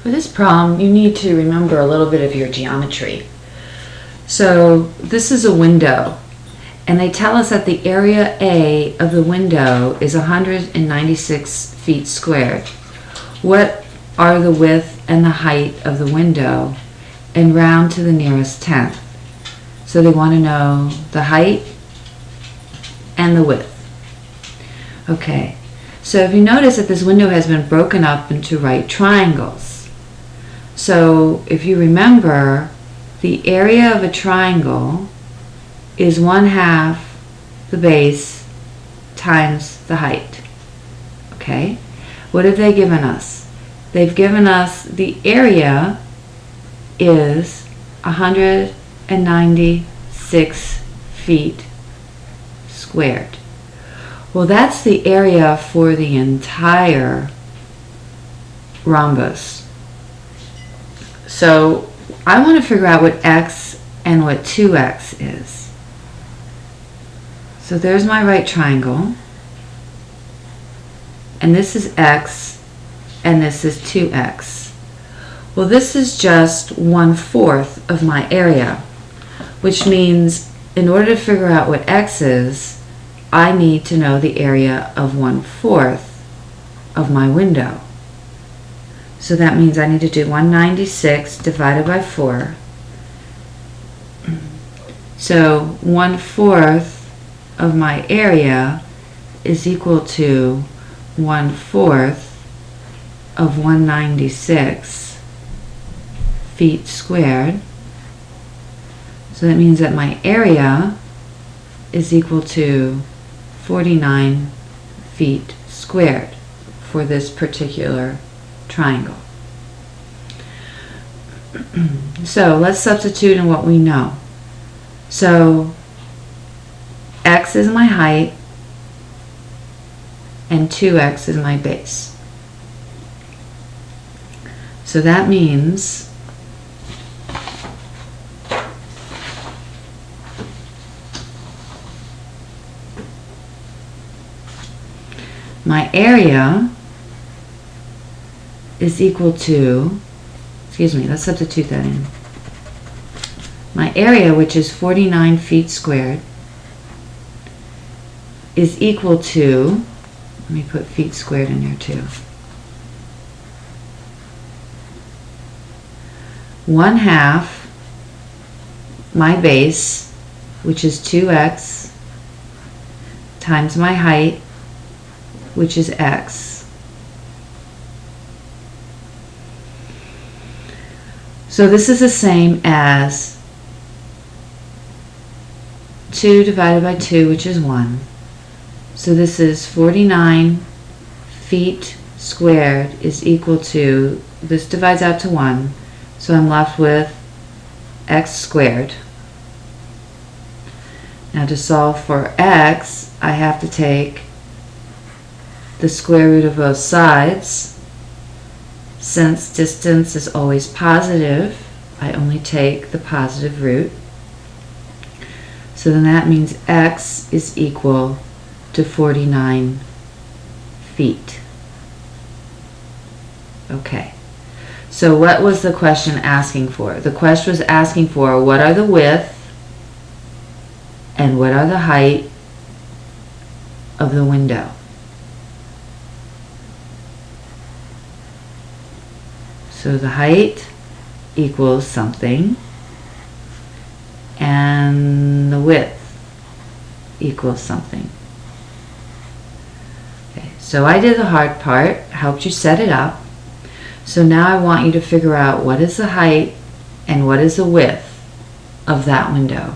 For this problem, you need to remember a little bit of your geometry. So this is a window, and they tell us that the area A of the window is 196 feet squared. What are the width and the height of the window, and round to the nearest tenth? So they want to know the height and the width. Okay, so if you notice that this window has been broken up into right triangles. So if you remember, the area of a triangle is 1/2 the base times the height. Okay, what have they given us? They've given us the area is 196 feet squared. Well, that's the area for the entire rhombus. So I want to figure out what x and what 2x is. So there's my right triangle, and this is x, and this is 2x. Well, this is just 1/4 of my area, which means in order to figure out what x is, I need to know the area of 1/4 of my window. So that means I need to do 196 divided by 4. So 1/4 of my area is equal to 1/4 of 196 feet squared. So that means that my area is equal to 49 feet squared for this particular triangle. So let's substitute in what we know. So x is my height and 2x is my base. So that means my area is equal to, let's substitute that in. My area, which is 49 feet squared, is equal to, let me put feet squared in there too, 1/2 my base, which is 2x, times my height, which is x. So this is the same as 2 divided by 2, which is 1. So this is 49 feet squared is equal to, this divides out to 1, so I'm left with x squared. Now to solve for x, I have to take the square root of both sides. Since distance is always positive, I only take the positive root. So then that means x is equal to 49 feet. Okay, so what was the question asking for? The question was asking for what are the width and what are the height of the window. So the height equals something, and the width equals something. Okay, so I did the hard part, helped you set it up. So now I want you to figure out what is the height and what is the width of that window.